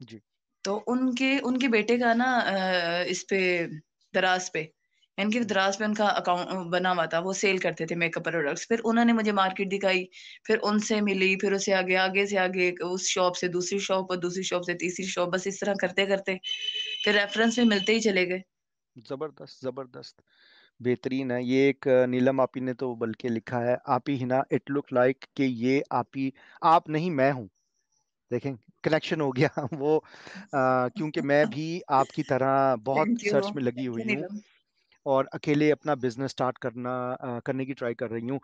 Speaker 1: जी।
Speaker 2: तो उनके उनके बेटे का ना इस पे दराज़ पे, यानी कि
Speaker 1: हम्म,
Speaker 2: दराज़ पे उनका अकाउंट बना हुआ था, वो सेल करते थे मेकअप प्रोडक्ट्स। फिर उन्होंने मुझे मार्केट दिखाई, फिर उनसे मिली, फिर उससे आगे, आगे से आगे उस शॉप से दूसरी शॉप और दूसरी शॉप से तीसरी शॉप, बस इस तरह करते-करते फिर रेफ़रेंस में मिलते ही चले गए।
Speaker 1: जबरदस्त जबरदस्त, बेहतरीन है ये। एक नीलम आपी ने तो बल्कि लिखा है, आप ही हिना इट लुक लाइक कि ये आप ही, आप नहीं मैं हूँ। देखें, कनेक्शन हो गया वो। क्योंकि मैं भी आपकी तरह बहुत सर्च में लगी
Speaker 2: थैंक यू
Speaker 1: हुई हूँ,
Speaker 2: नीलम।
Speaker 1: और अकेले अपना बिजनेस स्टार्ट करने की ट्राई कर रही हूँ।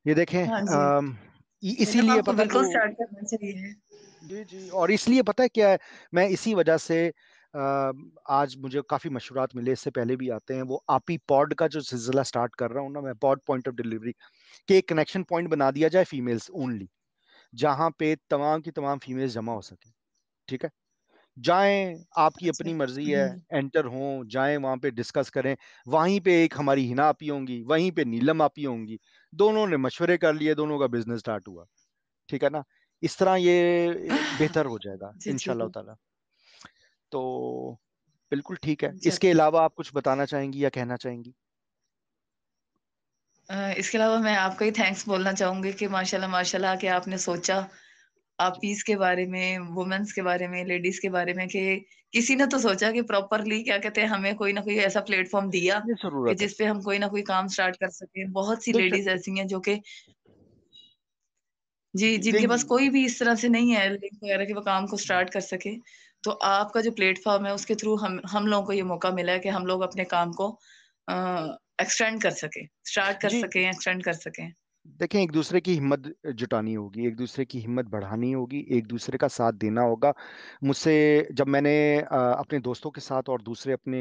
Speaker 1: ये देखें,
Speaker 2: हाँ जी, नीलम
Speaker 1: इसीलिए
Speaker 2: आपको
Speaker 1: पता है
Speaker 2: बिल्कुल
Speaker 1: जो,
Speaker 2: स्टार्ट करना चाहिए।
Speaker 1: जी जी, और इसलिए पता है क्या है, मैं इसी वजह से आज मुझे काफी मशवरात मिले, इससे पहले भी आते हैं, वो आप ही पॉड का जो सिलसिला स्टार्ट कर रहा हूँ ना मैं, पॉड पॉइंट ऑफ डिलीवरी, कि एक कनेक्शन पॉइंट बना दिया जाए फीमेल्स ओनली, जहां पे तमाम की तमाम फीमेल्स जमा हो सके। ठीक है, जाएं, आपकी
Speaker 2: अच्छा।
Speaker 1: अपनी मर्जी है,
Speaker 2: हुँ।
Speaker 1: एंटर हों, जाएं वहां पे डिस्कस करें। वहीं पे एक हमारी हिना आपी होंगी, वहीं पे नीलम आपी होंगी, दोनों ने मशवरे कर लिए, दोनों का बिजनेस स्टार्ट हुआ। ठीक है ना, इस तरह ये बेहतर हो जाएगा
Speaker 2: जी, जी,
Speaker 1: इंशाल्लाह
Speaker 2: जी।
Speaker 1: ताला। तो बिल्कुल ठीक है। इसके
Speaker 2: इंशाल्लाह।
Speaker 1: अलावा आप कुछ बताना चाहेंगी या कहना चाहेंगी?
Speaker 2: इसके अलावा मैं आपको ही थैंक्स बोलना चाहूँगी कि माशाल्लाह, माशाल्लाह कि आपने सोचा आप पीस के बारे में, वुमेन्स के बारे में, लेडीज़ के बारे में कि किसी ने तो सोचा कि प्रॉपरली क्या कहते हैं, हमें कोई ना कोई ऐसा प्लेटफ़ॉर्म दिया
Speaker 1: ये
Speaker 2: कि
Speaker 1: जरूरत है।
Speaker 2: जिस पे हम कोई ना कोई काम स्टार्ट कर सकें। बहुत सी
Speaker 1: बेशक।
Speaker 2: लेडीज़ ऐसी हैं जो कि जी,
Speaker 1: जी,
Speaker 2: जिनके पास कोई भी इस तरह से नहीं है लिंक वगैरह कि वो काम को
Speaker 1: हम्म,
Speaker 2: स्टार्ट कर सके। तो आपका जो प्लेटफ़ॉर्म है उसके थ्रू हम लोगों को ये मौका मिला है कि हम लोग अपने काम को एक्सटेंड कर सकें, स्टार्ट कर
Speaker 1: जी
Speaker 2: सकें, एक्सटेंड कर सकें।
Speaker 1: देखें, एक दूसरे की हिम्मत जुटानी होगी, एक दूसरे की हिम्मत बढ़ानी होगी, एक दूसरे का साथ देना होगा। मुझसे जब मैंने अपने दोस्तों के साथ और दूसरे अपने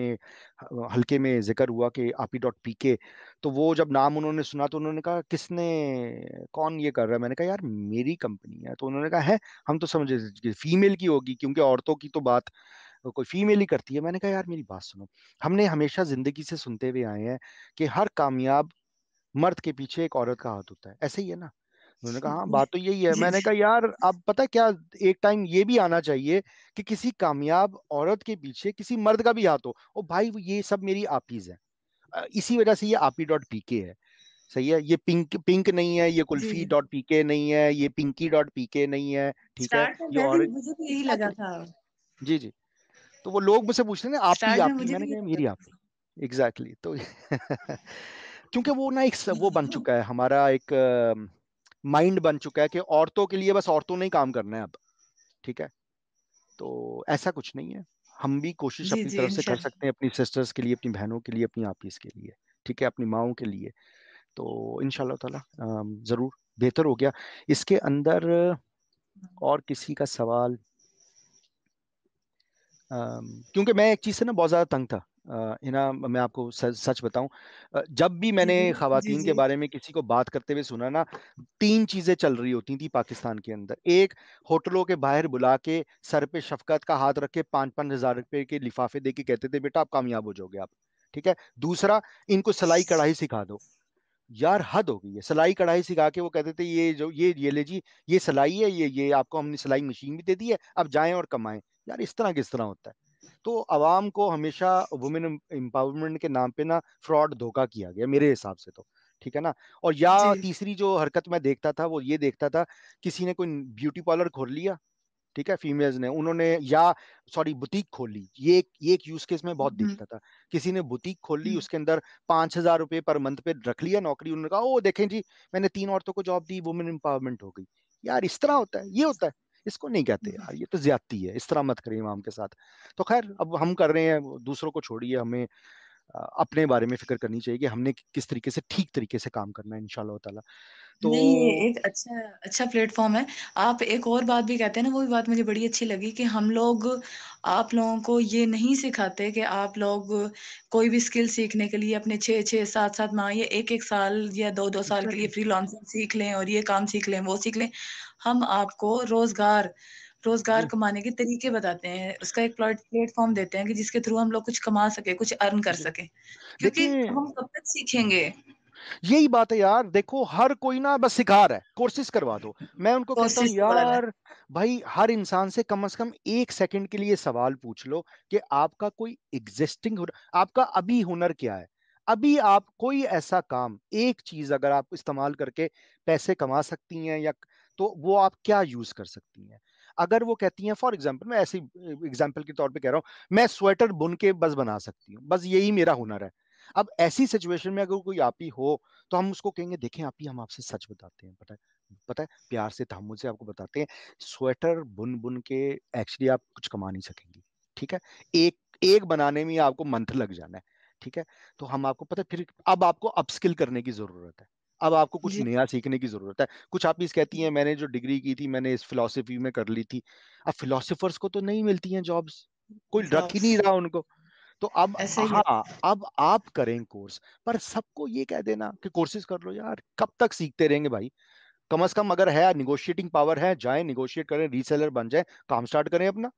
Speaker 1: हलके में जिक्र हुआ कि API.PK, तो वो जब नाम उन्होंने सुना तो उन्होंने कहा, किसने, कौन ये कर रहा है? मैंने कहा, यार मेरी कंपनी है। तो उन्होंने कहा, है, हम तो समझे कि फीमेल की होगी, क्योंकि औरतों की तो बात कोई फीमेल ही करती है। मैंने कहा, यार मेरी बात सुनो, हमने हमेशा जिंदगी से सुनते हुए आए हैं कि हर कामयाब मर्द के पीछे एक औरत का हाथ होता है, ऐसे ही है ना? उन्होंने कहा, हाँ बात तो यही है।
Speaker 2: जी,
Speaker 1: मैंने
Speaker 2: जी।
Speaker 1: कहा, यार अब पता है क्या, एक टाइम ये भी आना चाहिए कि किसी कामयाब औरत के पीछे किसी मर्द का भी हाथ हो। ओ भाई, ये सब मेरी आपीज है। इसी वजह से ये API.PK है। सही है, ये पिंक पिंक नहीं है, ये
Speaker 2: जी।
Speaker 1: कुल्फी डॉट पीके नहीं है, ये पिंकी.PK नहीं है। ठीक है,
Speaker 2: स्टार्ट में
Speaker 1: ये और
Speaker 2: मुझे भी यही लगा
Speaker 1: एग्जैक्टली,
Speaker 2: था।
Speaker 1: जी जी। तो वो लोग मुझसे पूछते हैं ना,
Speaker 2: स्टार्ट में
Speaker 1: आपी,
Speaker 2: मुझे
Speaker 1: मैंने
Speaker 2: भी यही
Speaker 1: कहा,
Speaker 2: लगा
Speaker 1: मेरी आपी।
Speaker 2: था।
Speaker 1: एग्जैक्टली तो क्योंकि वो ना एक वो बन चुका है हमारा, एक माइंड बन चुका है कि औरतों के लिए बस औरतों ने ही काम करना है अब। ठीक है, तो ऐसा कुछ नहीं है। हम भी कोशिश
Speaker 2: जी,
Speaker 1: अपनी
Speaker 2: जी,
Speaker 1: तरफ से कर
Speaker 2: इंशाल्लाह।
Speaker 1: सकते हैं, अपनी सिस्टर्स के लिए, अपनी बहनों के लिए, अपनी आपीस के लिए। ठीक है, अपनी माओं के लिए। तो इंशाल्लाह ताला जरूर बेहतर हो गया। इसके अंदर और किसी का सवाल, क्योंकि मैं एक चीज से ना बहुत ज्यादा तंग था। इना, मैं आपको सच बताऊं, जब भी
Speaker 2: जी,
Speaker 1: मैंने
Speaker 2: जी। जी,
Speaker 1: खवातीन के
Speaker 2: जी।
Speaker 1: बारे में किसी को बात करते हुए सुना ना, तीन चीजें चल रही होती थी पाकिस्तान के अंदर। एक, होटलों के बाहर बुला के सर पे शफकत का हाथ रख के 5-5 हज़ार रुपए के लिफाफे दे के कहते थे, बेटा आप कामयाब हो जाओगे आप। ठीक है। दूसरा, इनको सिलाई कढ़ाई सिखा दो। यार हद हो गई है, सिलाई कढ़ाई सिखा के वो कहते थे, ये जो ये ले जी, ये सिलाई है, ये आपको हमने सिलाई मशीन भी दे दी है, अब जाएं और कमाएं। यार इस तरह किस तरह होता है? तो अवाम को हमेशा वुमेन एम्पावरमेंट के नाम पे ना फ्रॉड, धोखा किया गया मेरे हिसाब से तो। ठीक है ना। और या
Speaker 2: जी।
Speaker 1: तीसरी जो हरकत मैं देखता था, वो ये देखता था, किसी ने कोई ब्यूटी पार्लर खोल लिया, ठीक है, फीमेल्स ने, उन्होंने, या सॉरी, बुटीक खोल ली। ये एक यूज केस में बहुत
Speaker 2: हुँ,
Speaker 1: देखता था। किसी ने बुटीक खोल ली,
Speaker 2: हुँ।
Speaker 1: उसके अंदर 5,000 रुपए पर मंथ पे रख लिया नौकरी, उन्होंने कहा, ओ देखें जी, मैंने 3 औरतों को जॉब दी, वुमेन एम्पावरमेंट हो गई। यार इस तरह होता है, ये होता है, इसको नहीं कहते यार, ये तो ज्यादती है, इस तरह मत करिए इमाम के साथ। तो खैर अब हम कर रहे हैं, दूसरों को छोड़िए, हमें अपने बारे में फिक्र करनी चाहिए कि हमने किस तरीके से, ठीक तरीके से काम करना है इंशाल्लाह ताला। तो
Speaker 2: नहीं, ये एक अच्छा अच्छा प्लेटफॉर्म है। आप एक और बात भी कहते हैं ना, वो भी बात मुझे बड़ी अच्छी लगी कि हम लोग आप लोगों को ये नहीं सिखाते कि आप लोग कोई भी स्किल सीखने के लिए अपने 6-6 7-7 माह या 1-1 साल या 2-2 साल के लिए
Speaker 1: एग्जैक्टली,
Speaker 2: फ्रीलांसिंग सीख लें और ये काम सीख लें, वो सीख लें। हम आपको रोजगार रोजगार
Speaker 1: जी
Speaker 2: कमाने के तरीके बताते हैं। उसका एक प्लेटफॉर्म देते हैं कि जिसके थ्रू हम लोग कुछ कमा सके, कुछ अर्न कर
Speaker 1: जी,
Speaker 2: सके। क्योंकि
Speaker 1: देखिए
Speaker 2: हम कब तक सीखेंगे?
Speaker 1: यही बात है यार, देखो हर कोई ना बस सिखा रहा है, कोर्सेज करवा दो। मैं उनको कहता हूँ
Speaker 2: कोशिश तो बड़ा है।
Speaker 1: यार भाई, हर इंसान से कम 1 सेकंड के लिए सवाल पूछ लो कि आपका कोई एग्जिस्टिंग हुनर, आपका अभी हुनर क्या है। अभी आप कोई ऐसा काम, एक चीज अगर आप इस्तेमाल करके पैसे कमा सकती हैं, या तो वो आप क्या यूज कर सकती हैं। अगर वो कहती हैं, फॉर एग्जाम्पल, मैं ऐसे एग्जाम्पल के तौर पे कह रहा हूँ, मैं स्वेटर बुन के बस बना सकती हूँ, बस यही मेरा हुनर है। अब ऐसी सिचुएशन में अगर कोई आपी हो, तो हम उसको कहेंगे देखें आप ही, हम आपसे सच बताते हैं, पता है प्यार से तहम्मुल से आपको बताते हैं, स्वेटर बुन बुन के एक्चुअली आप कुछ कमा नहीं सकेंगी। ठीक है, एक एक बनाने में ही आपको मंथ लग जाना है। ठीक है, तो हम आपको पता है, फिर अब आपको अपस्किल करने की जरूरत है, अब आपको कुछ
Speaker 2: जी,
Speaker 1: नया सीखने की जरूरत है। कुछ आप इस कहती हैं मैंने जो डिग्री की थी मैंने इस फिलोसफी में कर ली थी। अब फिलोसफर्स को तो नहीं मिलती हैं जॉब्स, कोई रख ही
Speaker 2: जॉब्स
Speaker 1: नहीं रहा उनको। तो अब
Speaker 2: ऐसा ही है।
Speaker 1: हाँ, अब आप करें कोर्स, पर सबको ये कह देना कि कोर्सेज कर लो यार, कब तक सीखते रहेंगे भाई। कम से कम अगर है निगोशिएटिंग पावर है, जाएं निगोशिएट करें, रीसेलर बन जाए, काम स्टार्ट करें अपना।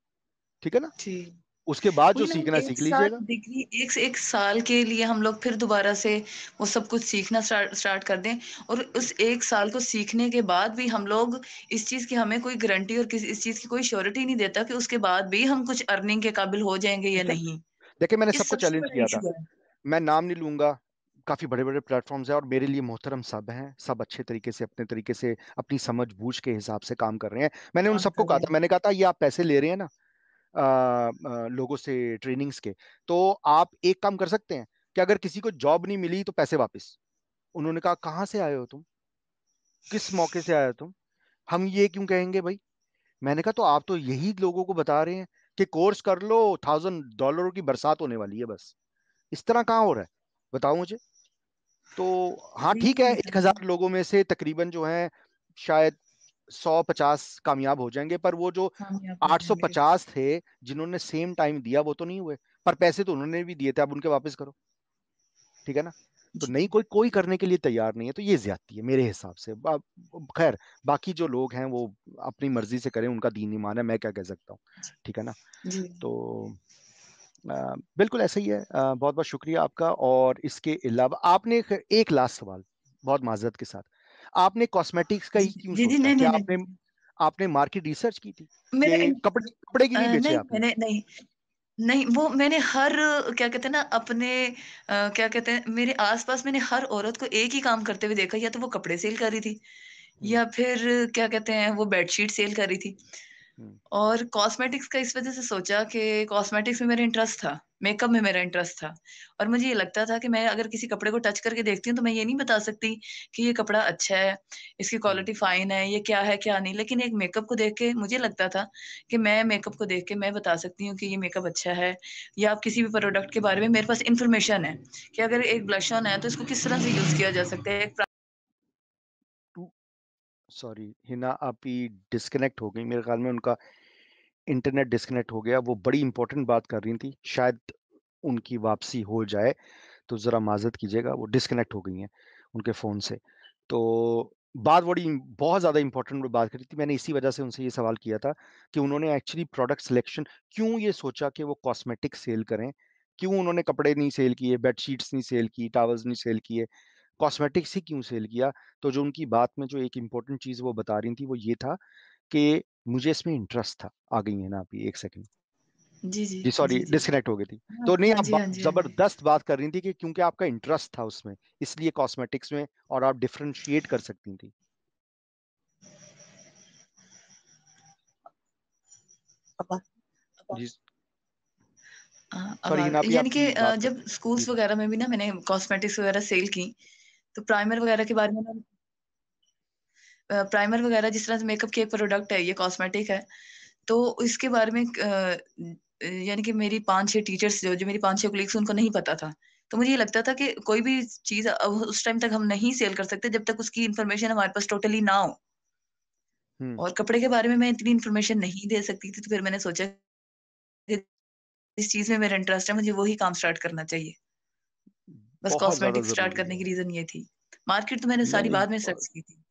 Speaker 1: ठीक है ना,
Speaker 2: जी,
Speaker 1: उसके बाद जो
Speaker 2: वही ना,
Speaker 1: सीखना है
Speaker 2: एक
Speaker 1: सीख
Speaker 2: साल
Speaker 1: लीजिएगा।
Speaker 2: डिग्री, एक साल के लिए हम लोग फिर दोबारा से वो सब कुछ सीखना स्टार्ट कर दें। और उस एक साल को सीखने के बाद भी हम लोग इस चीज की हमें कोई गारंटी और किसी इस चीज की कोई श्योरिटी नहीं देता कि उसके बाद भी हम कुछ अर्निंग के काबिल हो जाएंगे या
Speaker 1: ठीक है,
Speaker 2: नहीं।
Speaker 1: देखिए मैंने
Speaker 2: ये
Speaker 1: सबको
Speaker 2: सबसे
Speaker 1: चैलेंज
Speaker 2: बड़ा
Speaker 1: किया था,
Speaker 2: इशू है।
Speaker 1: मैं नाम नहीं लूंगा, काफी बड़े बड़े प्लेटफॉर्म्स हैं और मेरे लिए मोहतरम सब हैं, सब अच्छे तरीके से अपने तरीके से अपनी समझ बूझ के हिसाब से काम कर रहे हैं। मैंने उन
Speaker 2: काम
Speaker 1: सबको
Speaker 2: कर
Speaker 1: कहा
Speaker 2: रहे
Speaker 1: था,
Speaker 2: हैं।
Speaker 1: मैंने कहा था ये आप पैसे ले रहे हैं ना लोगों से ट्रेनिंग्स के, तो आप एक काम कर सकते हैं कि अगर किसी को जॉब नहीं मिली तो पैसे वापस। उन्होंने कहा कहाँ से आए हो तुम, किस मौके से आए हो तुम, हम ये क्यों कहेंगे भाई। मैंने कहा तो आप तो यही लोगों को बता रहे हैं कि कोर्स कर लो, $1,000 की बरसात होने वाली है, बस इस तरह कहाँ हो रहा है, बताओ मुझे। तो हाँ
Speaker 2: वही
Speaker 1: ठीक
Speaker 2: ना,
Speaker 1: है,
Speaker 2: वही
Speaker 1: 1,000 लोगों में से तकरीबन जो है शायद 150 कामयाब हो जाएंगे, पर वो जो
Speaker 2: कामयाब हो जाएंगे।
Speaker 1: 850 थे जिन्होंने सेम टाइम दिया वो तो नहीं हुए। पर पैसे तो उन्होंने भी दिए थे, अब उनके वापस करो। ठीक है ना, तो
Speaker 2: जी,
Speaker 1: नहीं, कोई कोई करने के लिए तैयार नहीं है, तो ये ज्यादती है मेरे हिसाब से। खैर, बाकी जो लोग हैं वो अपनी मर्जी से करें, उनका दीन ईमान है, मैं क्या कह सकता हूँ। ठीक है ना,
Speaker 2: जी,
Speaker 1: तो बिल्कुल ऐसा ही है। बहुत बहुत शुक्रिया आपका। और इसके अलावा आपने एक लास्ट सवाल, बहुत माजरत के साथ, आपने कॉस्मेटिक्स का
Speaker 2: जी,
Speaker 1: ही क्यों
Speaker 2: जी, जी,
Speaker 1: सोचा,
Speaker 2: नहीं, नहीं,
Speaker 1: क्या
Speaker 2: नहीं,
Speaker 1: आपने
Speaker 2: नहीं।
Speaker 1: आपने मार्केट रिसर्च की थी
Speaker 2: मैंने
Speaker 1: कि कपड़े कपड़े की नहीं बेचे
Speaker 2: नहीं,
Speaker 1: आपने।
Speaker 2: मैंने नहीं, नहीं, वो मैंने हर क्या कहते हैं ना अपने क्या कहते हैं मेरे आस-पास मैंने हर औरत को एक ही काम करते हुए देखा, या तो वो कपड़े सेल कर रही थी,
Speaker 1: हम्म
Speaker 2: या फिर क्या कहते हैं वो बेडशीट सेल कर रही थी।
Speaker 1: हम्म
Speaker 2: और कॉस्मेटिक्स का इस वज़ह से सोचा कि कॉस्मेटिक्स में मेरा इंटरेस्ट था, मेकअप में मेरा इंटरेस्ट था। और मुझे ये लगता था कि मैं अगर किसी कपड़े को टच करके देखती हूँ, तो मैं ये नहीं बता सकती कि ये कपड़ा अच्छा है, इसकी
Speaker 1: हम्म
Speaker 2: क्वालिटी फ़ाइन है, ये क्या है, क्या नहीं। लेकिन एक मेकअप को देख के मुझे लगता था कि मैं मेकअप को देख के मैं बता सकती हूँ कि ये मेकअप अच्छा है, या आप किसी भी प्रोडक्ट के बारे में मेरे पास इन्फॉर्मेशन है कि अगर एक ब्लश ऑन है, तो इसको किस तरह से यूज़ किया जा सकता है। एक
Speaker 1: सॉरी हिना, आप ही डिस्कनेक्ट हो गई, मेरे ख्याल में उनका इंटरनेट डिस्कनेक्ट हो गया, वो बड़ी इंपॉर्टेंट बात कर रही थी, शायद उनकी वापसी हो जाए, तो ज़रा माजरत कीजिएगा, वो डिस्कनेक्ट हो गई हैं उनके फ़ोन से। तो बात बड़ी बहुत ज़्यादा इंपॉर्टेंट बात करी थी, मैंने इसी वजह से उनसे ये सवाल किया था कि उन्होंने एक्चुअली प्रोडक्ट सिलेक्शन क्यों ये सोचा कि वो कॉस्मेटिक सेल करें, क्यों उन्होंने कपड़े नहीं सेल किए, बेडशीट्स नहीं सेल की, टावल्स नहीं सेल किए, कॉस्मेटिक्स ही क्यों सेल किया। तो जो उनकी बात में जो एक इंपॉर्टेंट चीज़ वो बता रही थी वो ये था कि मुझे इसमें इंटरेस्ट था। आ गई है ना आप, 1 सेकंड,
Speaker 2: जी, जी,
Speaker 1: जी सॉरी
Speaker 2: जी, जी।
Speaker 1: डिस्कनेक्ट हो गई थी।
Speaker 2: हाँ,
Speaker 1: तो नहीं,
Speaker 2: हाँ
Speaker 1: आप
Speaker 2: जी, हाँ जी, हाँ जी।
Speaker 1: जबरदस्त बात कर रही थी कि क्योंकि आपका इंटरेस्ट था उसमें, इसलिए कॉस्मेटिक्स में, और आप डिफरेंशिएट कर सकती थी।
Speaker 2: अब
Speaker 1: जी
Speaker 2: अब
Speaker 1: सॉरी हिना भी,
Speaker 2: यानी
Speaker 1: आप
Speaker 2: कि
Speaker 1: बात कर,
Speaker 2: जब
Speaker 1: जी
Speaker 2: स्कूल्स वगैरह में भी ना मैंने कॉस्मेटिक्स वगैरह सेल की, तो प्राइमर वगैरह के बारे में प्राइमर वगैरह जिस तरह से मेकअप की एक प्रोडक्ट है, ये कॉस्मेटिक है, तो इसके बारे में यानी कि मेरी 5-6 टीचर्स जो जो मेरी 5-6 कलीग्स उनको नहीं पता था। तो मुझे ये लगता था कि कोई भी चीज़ उस टाइम तक हम नहीं सेल कर सकते जब तक उसकी इन्फॉर्मेशन हमारे पास टोटली ना हो।
Speaker 1: हम्म।
Speaker 2: और कपड़े के बारे में मैं इतनी इन्फॉर्मेशन नहीं दे सकती थी, तो फिर मैंने सोचा कि जिस चीज़ में मेरा इंटरेस्ट है, मुझे वही काम स्टार्ट करना चाहिए। बस
Speaker 1: बहुत ज्यादा
Speaker 2: कॉस्मेटिक स्टार्ट
Speaker 1: जरूरी
Speaker 2: करने
Speaker 1: है।
Speaker 2: की रीज़न ये थी। मार्केट तो मैंने
Speaker 1: नहीं
Speaker 2: सारी
Speaker 1: नहीं,
Speaker 2: बाद में सर्च की थी।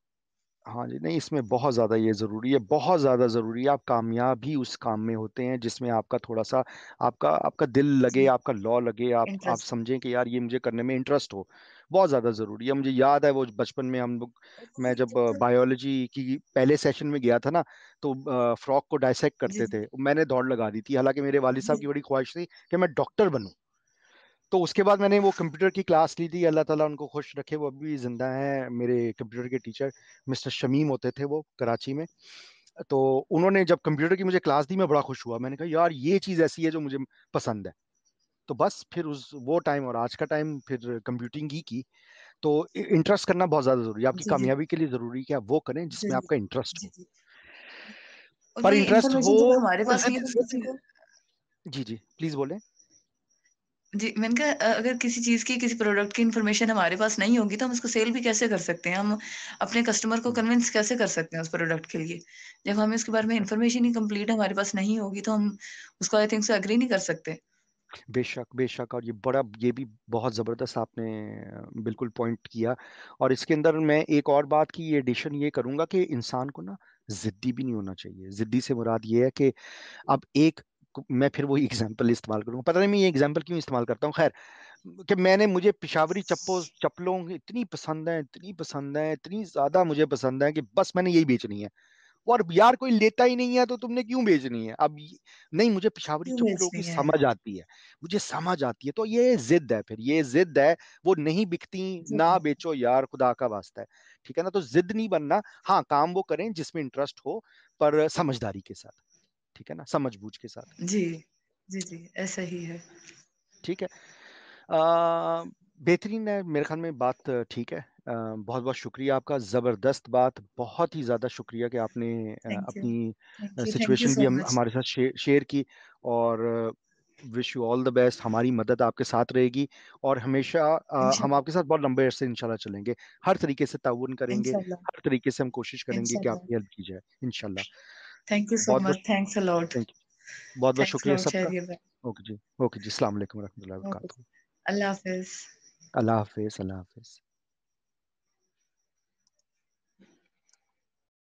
Speaker 1: हाँ जी, नहीं इसमें बहुत ज़्यादा ये ज़रूरी है, बहुत ज़्यादा ज़रूरी है। आप कामयाब ही उस काम में होते हैं जिसमें आपका थोड़ा सा आपका आपका दिल लगे,
Speaker 2: जी,
Speaker 1: आपका लॉ लगे, आप
Speaker 2: इंटरेस्ट।
Speaker 1: समझें कि यार ये मुझे करने में इंटरेस्ट हो। बहुत ज़्यादा ज़रूरी है। मुझे याद है वो बचपन में हम लोग, मैं जब बायोलॉजी की पहले सेशन में गया था ना, तो फ्रॉक को डाइसेक्ट
Speaker 2: जी,
Speaker 1: करते
Speaker 2: जी।
Speaker 1: थे, मैंने दौड़ लगा दी थी, हालांकि मेरे वालिद साहब की बड़ी ख्वाहिश थी कि मैं डॉक्टर बनूं। तो उसके बाद मैंने वो कंप्यूटर की क्लास ली थी, अल्लाह ताला उनको खुश रखे, वो अभी भी जिंदा हैं, मेरे कंप्यूटर के टीचर मिस्टर शमीम होते थे वो कराची में। तो उन्होंने जब कंप्यूटर की मुझे क्लास दी, मैं बड़ा खुश हुआ, मैंने कहा यार ये चीज़ ऐसी है जो मुझे पसंद है। तो बस फिर उस वो टाइम और आज का टाइम फिर कंप्यूटिंग ही की। तो इंटरेस्ट करना बहुत ज़्यादा ज़रूरी है, आपकी
Speaker 2: जी, जी।
Speaker 1: कामयाबी के लिए ज़रूरी है कि आप वो करें
Speaker 2: जी,
Speaker 1: जिसमें
Speaker 2: जी।
Speaker 1: आपका इंटरेस्ट
Speaker 2: जी,
Speaker 1: हो।
Speaker 2: जी। और
Speaker 1: पर
Speaker 2: वही
Speaker 1: इंटरेस्ट हो,
Speaker 2: इन्फॉर्मेशन जब हमारे
Speaker 1: तो
Speaker 2: पास नहीं है तो किसी को।
Speaker 1: जी जी प्लीज बोलें।
Speaker 2: जी, मैंने कहा अगर किसी चीज़ की, किसी प्रोडक्ट की इन्फॉर्मेशन हमारे पास नहीं होगी, तो हम उसको सेल भी कैसे कर सकते हैं? हम अपने कस्टमर को
Speaker 1: हम्म,
Speaker 2: कन्विंस कैसे कर सकते हैं उस प्रोडक्ट के लिए? जब हमें उसके बारे में
Speaker 1: बेशक
Speaker 2: इन्फॉर्मेशन ही कंप्लीट हमारे पास नहीं होगी, तो हम उसको आई थिंक सो एग्री नहीं कर सकते।
Speaker 1: बेशक बेशक, और ये भी बहुत ज़बरदस्त आपने बिल्कुल पॉइंट किया। और इसके अंदर मैं एक और बात की एडिशन ये करूंगा कि इंसान को ना जिद्दी भी नहीं होना चाहिए। जिद्दी से मुराद ये है कि अब मैं फिर वही एग्जांपल इस्तेमाल करूंगा, पता नहीं मैं ये एग्जांपल क्यों इस्तेमाल करता हूँ, खैर, कि मुझे पेशावरी चप्पलों इतनी पसंद है, इतनी पसंद है, इतनी ज्यादा मुझे पसंद है कि बस मैंने यही बेचनी है। और यार कोई लेता ही नहीं है तो तुमने क्यों बेचनी है अब नहीं, मुझे पेशावरी
Speaker 2: क्यों
Speaker 1: चप्पलों की
Speaker 2: बेचनी है?
Speaker 1: समझ आती है, मुझे समझ आती है, तो ये जिद है, फिर ये जिद है, वो नहीं बिकती।
Speaker 2: जी,
Speaker 1: ना
Speaker 2: जी।
Speaker 1: बेचो यार, खुदा का वास्ता है। ठीक है ना, तो जिद नहीं बनना। हाँ, काम वो करें जिसमें इंटरेस्ट हो, पर समझदारी के साथ। ठीक है ना, समझ बूझ के साथ।
Speaker 2: जी। जी, जी, ऐसा ही है।
Speaker 1: ठीक है। बेहतरीन है, मेरे ख्याल में बात ठीक है। बहुत बहुत शुक्रिया आपका, ज़बरदस्त बात, बहुत ही ज़्यादा शुक्रिया कि आपने
Speaker 2: थैंक यू।
Speaker 1: अपनी
Speaker 2: थैंक यू
Speaker 1: सिचुएशन भी
Speaker 2: सो मच।
Speaker 1: हमारे साथ शेयर की। और wish you all the best, हमारी मदद आपके साथ रहेगी। और हमेशा हम
Speaker 2: इंशाल्लाह,
Speaker 1: आपके साथ बहुत लंबे अरसे इंशाल्लाह चलेंगे, हर तरीके से ताउन करेंगे,
Speaker 2: इंशाल्लाह,
Speaker 1: हर तरीके से हम कोशिश करेंगे कि
Speaker 2: इंशाल्लाह।
Speaker 1: आपकी हेल्प की जाए इंशाल्लाह।
Speaker 2: थैंक यू सो
Speaker 1: बहुत बहुत
Speaker 2: much. Thanks a lot.
Speaker 1: Thank you, बहुत बहुत
Speaker 2: थैंक्स अ
Speaker 1: शुक्रिया
Speaker 2: लॉट
Speaker 1: सबका।
Speaker 2: शायरिया।
Speaker 1: ओके जी, ओके जी, अस्सलाम वालेकुम रहमतुल्लाहि व
Speaker 2: ओके।
Speaker 1: बरकातहू।
Speaker 2: अल्लाह हाफ़िज़।
Speaker 1: अल्लाह हाफिज, अल्लाह हाफिज।